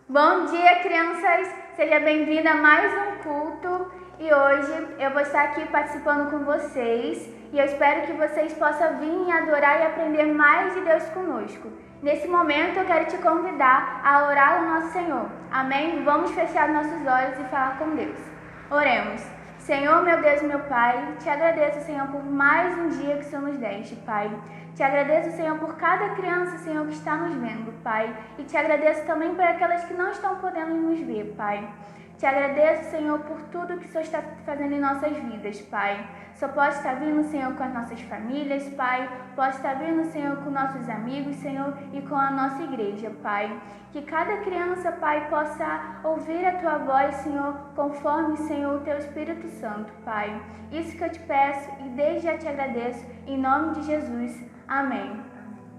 Bom dia, crianças! Seja bem-vinda a mais um culto e hoje eu vou estar aqui participando com vocês e eu espero que vocês possam vir adorar e aprender mais de Deus conosco. Nesse momento eu quero te convidar a orar ao nosso Senhor. Amém? Vamos fechar nossos olhos e falar com Deus. Oremos. Senhor, meu Deus e meu Pai, te agradeço, Senhor, por mais um dia que o Senhor nos deste, Pai. Te agradeço, Senhor, por cada criança, Senhor, que está nos vendo, Pai. E te agradeço também por aquelas que não estão podendo nos ver, Pai. Te agradeço, Senhor, por tudo que o Senhor está fazendo em nossas vidas, Pai. Só pode estar vindo, Senhor, com as nossas famílias, Pai. Pode estar vindo, Senhor, com nossos amigos, Senhor, e com a nossa igreja, Pai. Que cada criança, Pai, possa ouvir a Tua voz, Senhor, conforme, Senhor, o Teu Espírito Santo, Pai. Isso que eu te peço e desde já te agradeço, em nome de Jesus. Amém.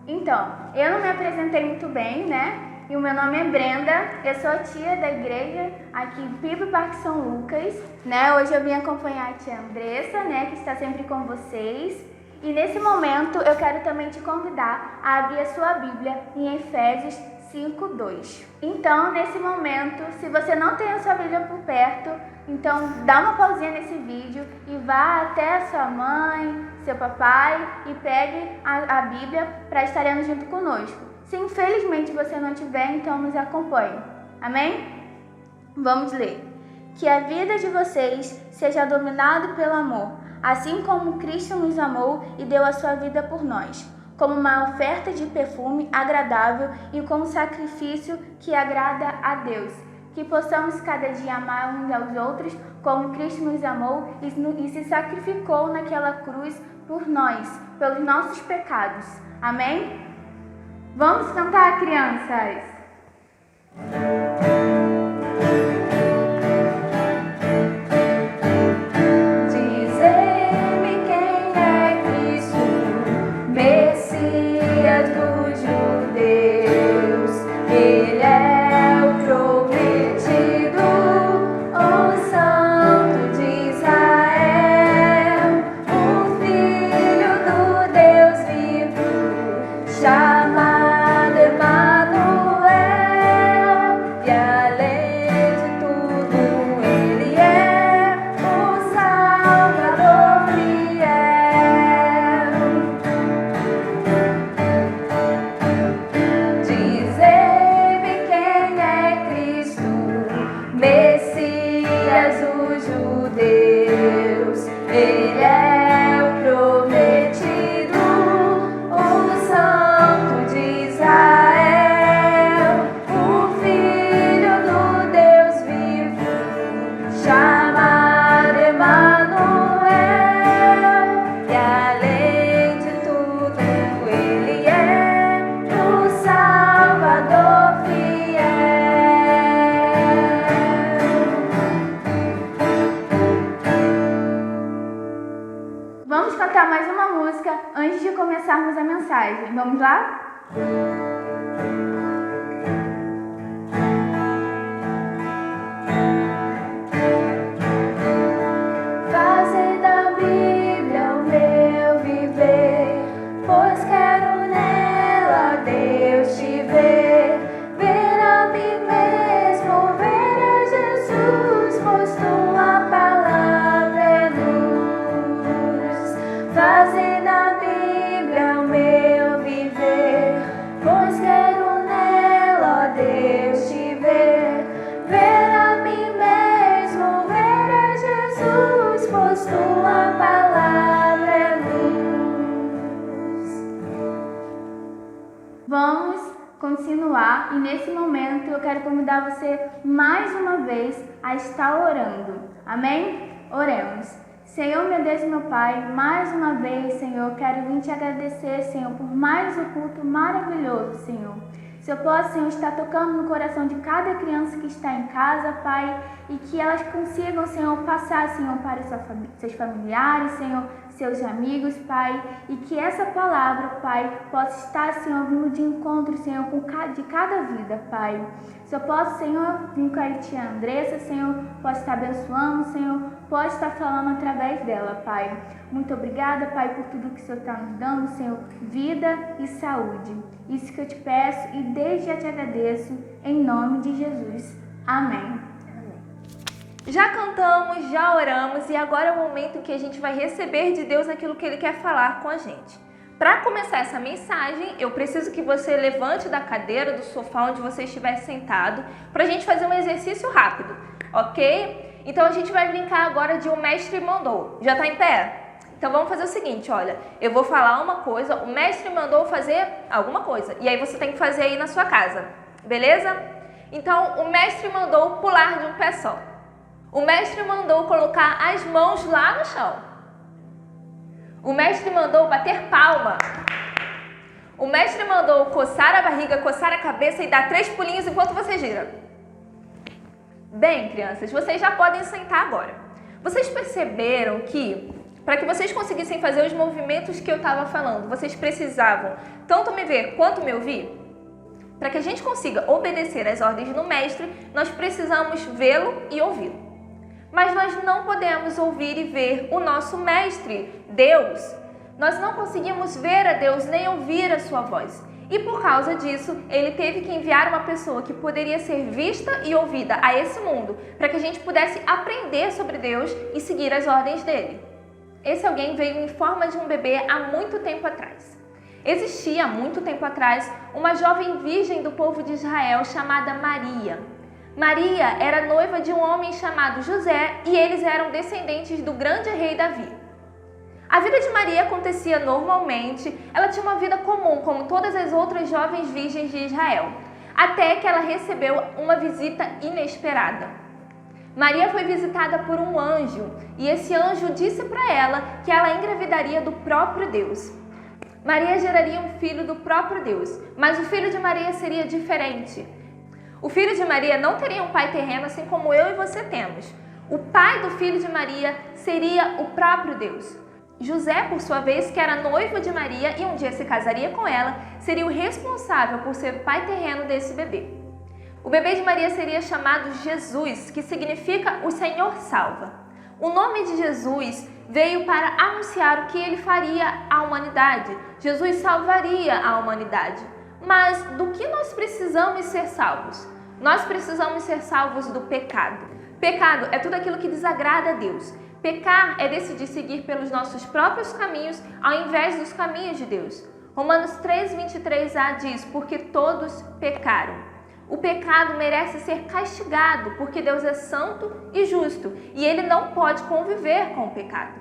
Então, eu não me apresentei muito bem, né? E o meu nome é Brenda, eu sou a tia da igreja aqui em Pipa Parque São Lucas, né? Hoje eu vim acompanhar a tia Andressa, né? Que está sempre com vocês. E nesse momento eu quero também te convidar a abrir a sua Bíblia em Efésios 5:2. Então, nesse momento, se você não tem a sua Bíblia por perto, então dá uma pausinha nesse vídeo e vá até a sua mãe, seu papai e pegue a Bíblia para estarem junto conosco. Se infelizmente você não tiver, então nos acompanhe. Amém? Vamos ler. Que a vida de vocês seja dominada pelo amor, assim como Cristo nos amou e deu a sua vida por nós, como uma oferta de perfume agradável e como sacrifício que agrada a Deus. Que possamos cada dia amar uns aos outros, como Cristo nos amou e se sacrificou naquela cruz por nós, pelos nossos pecados. Amém? Vamos cantar, crianças! Dize-me quem é Cristo, Messias dos judeus. Ele é o prometido, o Santo de Israel, o Filho do Deus vivo, chamado Emanuel, e além de tudo Ele é o Salvador fiel. Dize-me quem é Cristo, Messias dos judeus. Ele é o prometido, o Santo de Israel, o Filho do Deus vivo, chamado Emanuel, e além de tudo Ele é o Salvador fiel. Vamos cantar mais uma música antes de começarmos a mensagem. Vamos lá? Fazer da Bíblia o meu viver, pois quero nela Deus te ver. Ver a mim mesmo, ver a Jesus, pois tua palavra é luz. Fazer da Bíblia o meu viver, pois quero nela Deus te ver. Ver a mim mesmo, ver a Jesus, pois tua palavra é luz. Vamos continuar e nesse momento eu quero convidar você mais uma vez a estar orando. Amém? Oremos. Senhor, meu Deus e meu Pai, mais uma vez, Senhor, quero vir te agradecer, Senhor, por mais um culto maravilhoso, Senhor. Se eu posso, Senhor, estar tocando no coração de cada criança que está em casa, Pai, e que elas consigam, Senhor, passar, Senhor, para seus familiares, Senhor, seus amigos, Pai, e que essa palavra, Pai, possa estar, Senhor, vindo de encontro, Senhor, de cada vida, Pai. Se eu posso, Senhor, vir com a tia Andressa, Senhor, pode estar abençoando, Senhor, pode estar falando através dela, Pai. Muito obrigada, Pai, por tudo que o Senhor está nos dando, Senhor, vida e saúde. Isso que eu te peço e desde já te agradeço, em nome de Jesus. Amém. Já cantamos, já oramos e agora é o momento que a gente vai receber de Deus aquilo que Ele quer falar com a gente. Para começar essa mensagem, eu preciso que você levante da cadeira, do sofá onde você estiver sentado, para a gente fazer um exercício rápido, ok? Então a gente vai brincar agora de O Mestre Mandou. Já está em pé? Então vamos fazer o seguinte, olha, eu vou falar uma coisa, o mestre mandou fazer alguma coisa, e aí você tem que fazer aí na sua casa, beleza? Então o mestre mandou pular de um pé só. O mestre mandou colocar as mãos lá no chão. O mestre mandou bater palma. O mestre mandou coçar a barriga, coçar a cabeça e dar 3 pulinhos enquanto você gira. Bem, crianças, vocês já podem sentar agora. Vocês perceberam que, para que vocês conseguissem fazer os movimentos que eu estava falando, vocês precisavam tanto me ver quanto me ouvir? Para que a gente consiga obedecer às ordens do mestre, nós precisamos vê-lo e ouvi-lo. Mas nós não podemos ouvir e ver o nosso mestre, Deus. Nós não conseguimos ver a Deus nem ouvir a sua voz. E por causa disso, ele teve que enviar uma pessoa que poderia ser vista e ouvida a esse mundo, para que a gente pudesse aprender sobre Deus e seguir as ordens dele. Esse alguém veio em forma de um bebê há muito tempo atrás. Existia há muito tempo atrás uma jovem virgem do povo de Israel chamada Maria. Maria era noiva de um homem chamado José e eles eram descendentes do grande rei Davi. A vida de Maria acontecia normalmente, ela tinha uma vida comum como todas as outras jovens virgens de Israel, até que ela recebeu uma visita inesperada. Maria foi visitada por um anjo e esse anjo disse para ela que ela engravidaria do próprio Deus. Maria geraria um filho do próprio Deus, mas o filho de Maria seria diferente. O filho de Maria não teria um pai terreno assim como eu e você temos. O pai do filho de Maria seria o próprio Deus. José, por sua vez, que era noivo de Maria e um dia se casaria com ela, seria o responsável por ser o pai terreno desse bebê. O bebê de Maria seria chamado Jesus, que significa o Senhor salva. O nome de Jesus veio para anunciar o que ele faria à humanidade. Jesus salvaria a humanidade. Mas do que nós precisamos ser salvos? Nós precisamos ser salvos do pecado. Pecado é tudo aquilo que desagrada a Deus. Pecar é decidir seguir pelos nossos próprios caminhos ao invés dos caminhos de Deus. Romanos 3:23a diz, porque todos pecaram. O pecado merece ser castigado, porque Deus é santo e justo, e Ele não pode conviver com o pecado.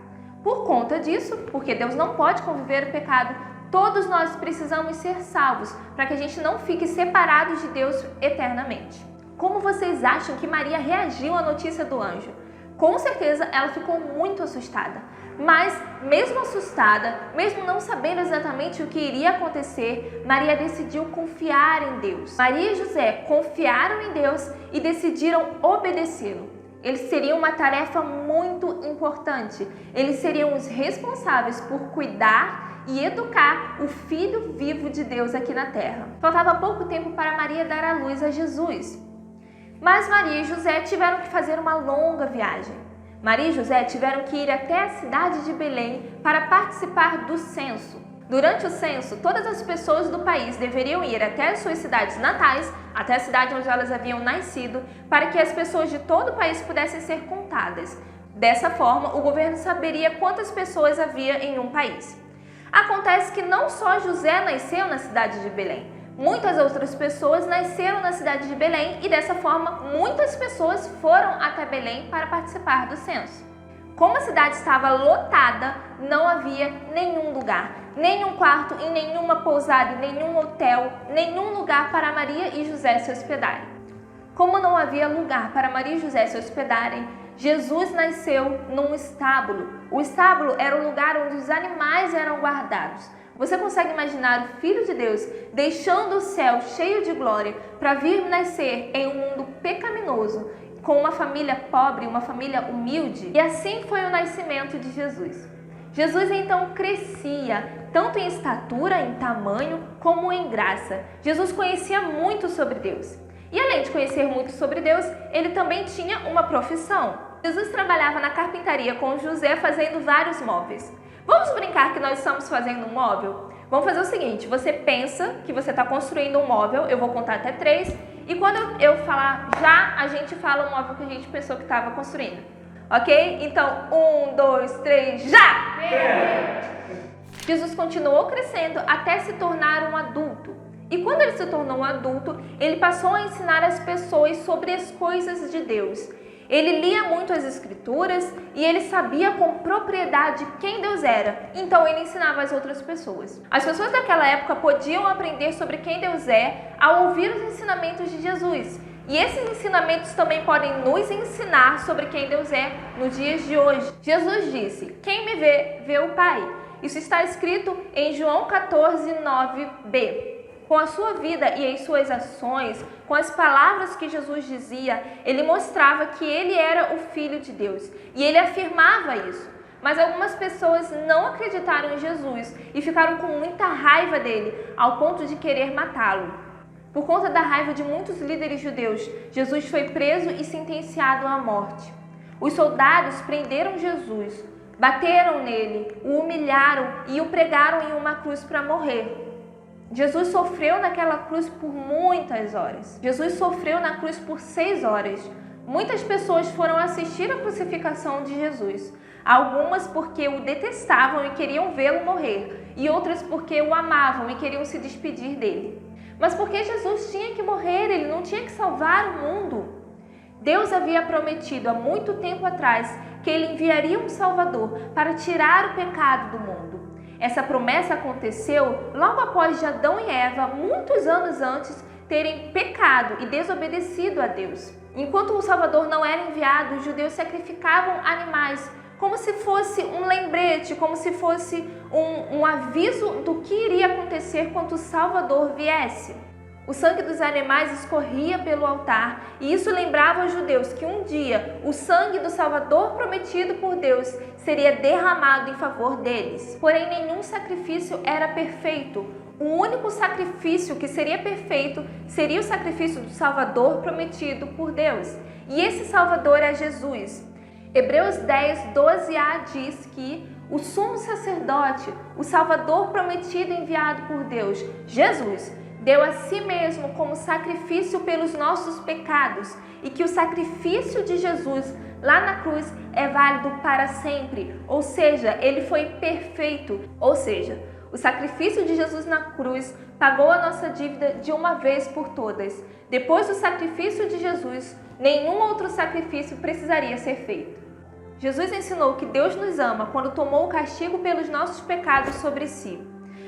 Por conta disso, porque Deus não pode conviver o pecado, todos nós precisamos ser salvos, para que a gente não fique separados de Deus eternamente. Como vocês acham que Maria reagiu à notícia do anjo? Com certeza ela ficou muito assustada. Mas, mesmo assustada, mesmo não sabendo exatamente o que iria acontecer, Maria decidiu confiar em Deus. Maria e José confiaram em Deus e decidiram obedecê-lo. Eles seriam uma tarefa muito importante. Eles seriam os responsáveis por cuidar e educar o Filho vivo de Deus aqui na Terra. Faltava pouco tempo para Maria dar à luz a Jesus. Mas Maria e José tiveram que fazer uma longa viagem. Maria e José tiveram que ir até a cidade de Belém para participar do censo. Durante o censo, todas as pessoas do país deveriam ir até as suas cidades natais, até a cidade onde elas haviam nascido, para que as pessoas de todo o país pudessem ser contadas. Dessa forma, o governo saberia quantas pessoas havia em um país. Acontece que não só José nasceu na cidade de Belém. Muitas outras pessoas nasceram na cidade de Belém e dessa forma muitas pessoas foram até Belém para participar do censo. Como a cidade estava lotada, não havia nenhum lugar, nenhum quarto, em nenhuma pousada, em nenhum hotel, nenhum lugar para Maria e José se hospedarem. Como não havia lugar para Maria e José se hospedarem, Jesus nasceu num estábulo. O estábulo era o lugar onde os animais eram guardados. Você consegue imaginar o Filho de Deus deixando o céu cheio de glória para vir nascer em um mundo pecaminoso, com uma família pobre, uma família humilde? E assim foi o nascimento de Jesus. Jesus então crescia, tanto em estatura, em tamanho, como em graça. Jesus conhecia muito sobre Deus. E além de conhecer muito sobre Deus, ele também tinha uma profissão. Jesus trabalhava na carpintaria com José fazendo vários móveis. Vamos brincar que nós estamos fazendo um móvel? Vamos fazer o seguinte, você pensa que você está construindo um móvel, eu vou contar até 3, e quando eu falar já, a gente fala o móvel que a gente pensou que estava construindo. Ok? Então, 1, 2, 3, já! Jesus continuou crescendo até se tornar um adulto. E quando ele se tornou um adulto, ele passou a ensinar as pessoas sobre as coisas de Deus. Ele lia muito as Escrituras e ele sabia com propriedade quem Deus era. Então ele ensinava as outras pessoas. As pessoas daquela época podiam aprender sobre quem Deus é ao ouvir os ensinamentos de Jesus. E esses ensinamentos também podem nos ensinar sobre quem Deus é nos dias de hoje. Jesus disse: quem me vê, vê o Pai. Isso está escrito em João 14, 9b. Com a sua vida e as suas ações, com as palavras que Jesus dizia, ele mostrava que ele era o Filho de Deus. E ele afirmava isso. Mas algumas pessoas não acreditaram em Jesus e ficaram com muita raiva dele, ao ponto de querer matá-lo. Por conta da raiva de muitos líderes judeus, Jesus foi preso e sentenciado à morte. Os soldados prenderam Jesus, bateram nele, o humilharam e o pregaram em uma cruz para morrer. Jesus sofreu naquela cruz por muitas horas. Jesus sofreu na cruz por 6 horas. Muitas pessoas foram assistir a crucificação de Jesus. Algumas porque o detestavam e queriam vê-lo morrer. E outras porque o amavam e queriam se despedir dele. Mas porque Jesus tinha que morrer, ele não tinha que salvar o mundo. Deus havia prometido há muito tempo atrás que ele enviaria um Salvador para tirar o pecado do mundo. Essa promessa aconteceu logo após de Adão e Eva, muitos anos antes, terem pecado e desobedecido a Deus. Enquanto o Salvador não era enviado, os judeus sacrificavam animais, como se fosse um lembrete, como se fosse um aviso do que iria acontecer quando o Salvador viesse. O sangue dos animais escorria pelo altar e isso lembrava aos judeus que um dia o sangue do Salvador prometido por Deus seria derramado em favor deles. Porém, nenhum sacrifício era perfeito. O único sacrifício que seria perfeito seria o sacrifício do Salvador prometido por Deus. E esse Salvador é Jesus. Hebreus 10, 12a diz que o sumo sacerdote, o Salvador prometido e enviado por Deus, Jesus, deu a si mesmo como sacrifício pelos nossos pecados e que o sacrifício de Jesus lá na cruz é válido para sempre, ou seja, ele foi perfeito, ou seja, o sacrifício de Jesus na cruz pagou a nossa dívida de uma vez por todas. Depois do sacrifício de Jesus, nenhum outro sacrifício precisaria ser feito. Jesus ensinou que Deus nos ama quando tomou o castigo pelos nossos pecados sobre si.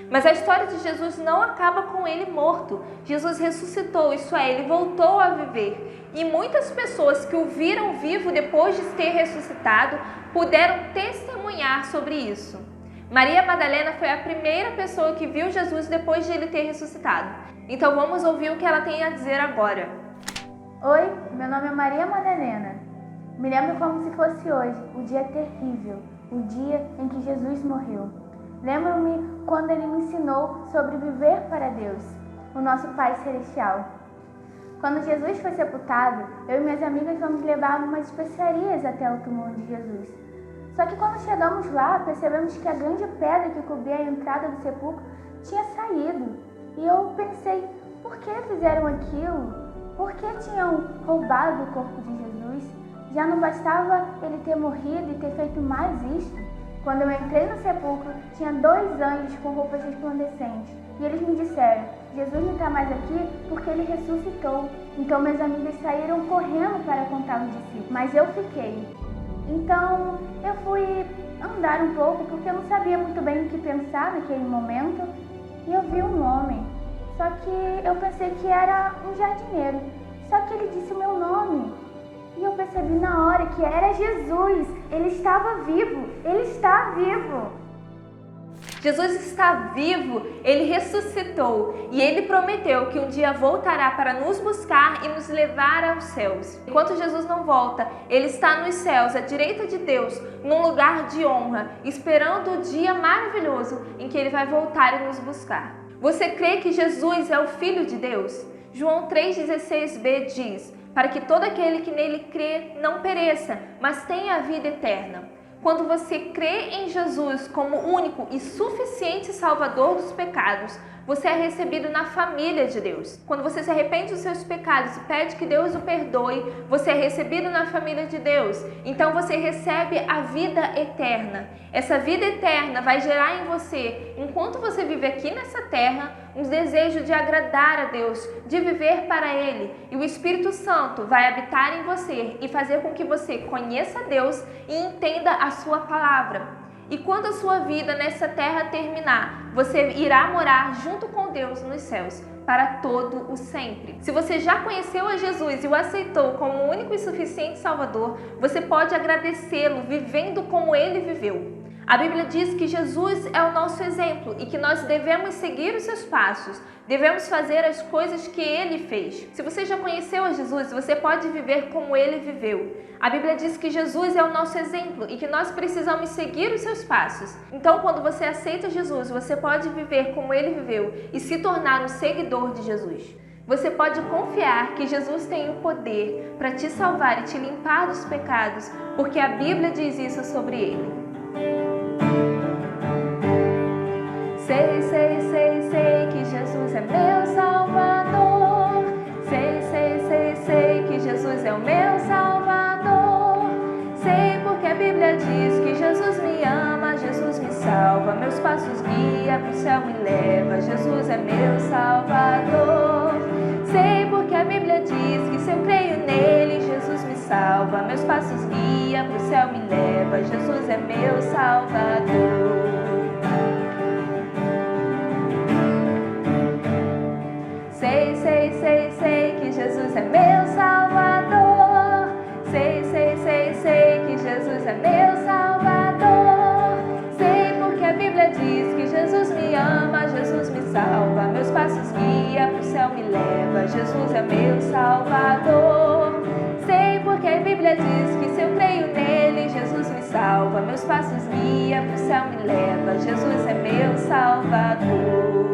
Mas a história de Jesus não acaba com ele morto. Jesus ressuscitou, isso é, ele voltou a viver. E muitas pessoas que o viram vivo depois de ter ressuscitado puderam testemunhar sobre isso. Maria Madalena foi a primeira pessoa que viu Jesus depois de ele ter ressuscitado. Então vamos ouvir o que ela tem a dizer agora. Oi, meu nome é Maria Madalena. Me lembro como se fosse hoje, o dia terrível, o dia em que Jesus morreu. Lembro-me quando ele me ensinou sobre viver para Deus, o nosso Pai Celestial. Quando Jesus foi sepultado, eu e minhas amigas fomos levar algumas especiarias até o túmulo de Jesus. Só que quando chegamos lá, percebemos que a grande pedra que cobria a entrada do sepulcro tinha saído. E eu pensei, por que fizeram aquilo? Por que tinham roubado o corpo de Jesus? Já não bastava ele ter morrido e ter feito mais isto? Quando eu entrei no sepulcro, tinha 2 anjos com roupas resplandecentes. E eles me disseram, Jesus não está mais aqui porque ele ressuscitou. Então minhas amigas saíram correndo para contar aos discípulos, mas eu fiquei. Então eu fui andar um pouco porque eu não sabia muito bem o que pensar naquele momento. E eu vi um homem, só que eu pensei que era um jardineiro. Só que ele disse o meu nome. E eu percebi na hora que era Jesus. Ele estava vivo. Ele está vivo. Jesus está vivo, Ele ressuscitou e Ele prometeu que um dia voltará para nos buscar e nos levar aos céus. Enquanto Jesus não volta, Ele está nos céus, à direita de Deus, num lugar de honra, esperando o dia maravilhoso em que Ele vai voltar e nos buscar. Você crê que Jesus é o Filho de Deus? João 3,16b diz: para que todo aquele que nele crê não pereça, mas tenha a vida eterna. Quando você crê em Jesus como único e suficiente Salvador dos pecados, você é recebido na família de Deus. Quando você se arrepende dos seus pecados e pede que Deus o perdoe, você é recebido na família de Deus. Então você recebe a vida eterna. Essa vida eterna vai gerar em você, enquanto você vive aqui nessa terra, um desejo de agradar a Deus, de viver para Ele. E o Espírito Santo vai habitar em você e fazer com que você conheça Deus e entenda a sua palavra. E quando a sua vida nessa terra terminar, você irá morar junto com Deus nos céus, para todo o sempre. Se você já conheceu a Jesus e o aceitou como o único e suficiente Salvador, você pode agradecê-lo vivendo como Ele viveu. A Bíblia diz que Jesus é o nosso exemplo e que nós devemos seguir os seus passos, devemos fazer as coisas que Ele fez. Se você já conheceu a Jesus, você pode viver como Ele viveu. A Bíblia diz que Jesus é o nosso exemplo e que nós precisamos seguir os seus passos. Então, quando você aceita Jesus, você pode viver como Ele viveu e se tornar um seguidor de Jesus. Você pode confiar que Jesus tem o poder para te salvar e te limpar dos pecados, porque a Bíblia diz isso sobre Ele. Sei que Jesus é meu Salvador. Sei que Jesus é o meu Salvador. Sei porque a Bíblia diz que Jesus me ama, Jesus me salva, meus passos guia, pro céu me leva, Jesus é meu Salvador. Sei porque a Bíblia diz que se eu creio nele, Jesus me salva, meus passos guia, pro céu me leva, Jesus é meu Salvador. Sei que Jesus é meu Salvador. Sei que Jesus é meu Salvador. Sei porque a Bíblia diz que Jesus me ama, Jesus me salva, meus passos guia, pro céu me leva, Jesus é meu Salvador. Sei porque a Bíblia diz que se eu creio nele, Jesus me salva, meus passos guia, pro céu me leva, Jesus é meu Salvador.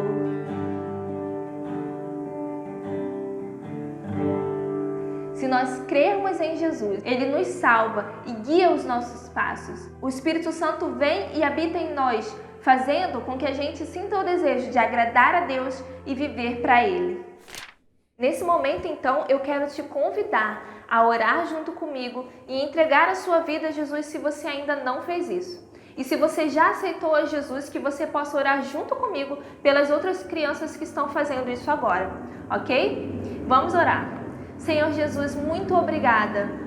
Se nós crermos em Jesus, Ele nos salva e guia os nossos passos. O Espírito Santo vem e habita em nós, fazendo com que a gente sinta o desejo de agradar a Deus e viver para Ele. Nesse momento, então, eu quero te convidar a orar junto comigo e entregar a sua vida a Jesus se você ainda não fez isso. E se você já aceitou a Jesus, que você possa orar junto comigo pelas outras crianças que estão fazendo isso agora, ok? Vamos orar. Senhor Jesus, muito obrigada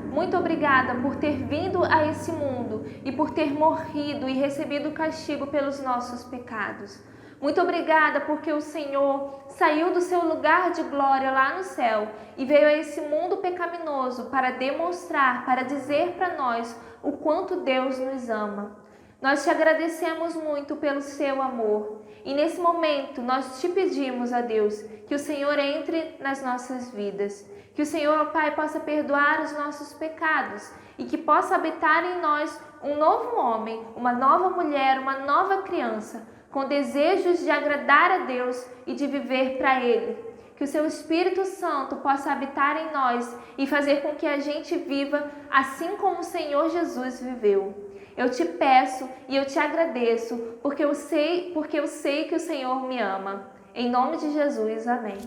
por ter vindo a esse mundo e por ter morrido e recebido o castigo pelos nossos pecados. Muito obrigada porque o Senhor saiu do seu lugar de glória lá no céu e veio a esse mundo pecaminoso para demonstrar, para dizer para nós o quanto Deus nos ama. Nós te agradecemos muito pelo seu amor e nesse momento nós te pedimos, a Deus, que o Senhor entre nas nossas vidas. Que o Senhor, ó Pai, possa perdoar os nossos pecados e que possa habitar em nós um novo homem, uma nova mulher, uma nova criança, com desejos de agradar a Deus e de viver para Ele. Que o Seu Espírito Santo possa habitar em nós e fazer com que a gente viva assim como o Senhor Jesus viveu. Eu te peço e eu te agradeço, porque eu sei que o Senhor me ama. Em nome de Jesus, amém.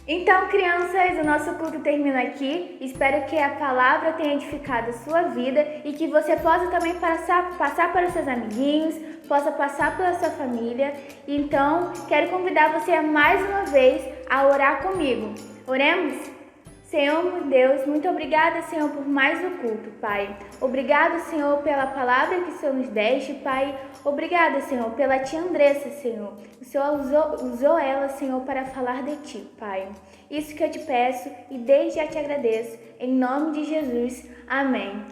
Então, crianças, o nosso culto termina aqui. Espero que a palavra tenha edificado a sua vida e que você possa também passar para os seus amiguinhos, possa passar pela sua família. Então, quero convidar você mais uma vez a orar comigo. Oremos? Senhor Deus, muito obrigada, Senhor, por mais um culto, Pai. Obrigado, Senhor, pela palavra que o Senhor nos deste, Pai. Obrigada, Senhor, pela tia Andressa, Senhor. O Senhor usou ela, Senhor, para falar de Ti, Pai. Isso que eu te peço e desde já te agradeço. Em nome de Jesus, amém.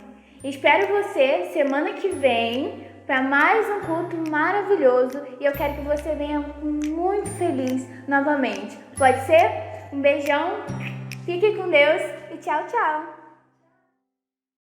Espero você semana que vem para mais um culto maravilhoso e eu quero que você venha muito feliz novamente. Pode ser? Um beijão, fique com Deus e tchau, tchau!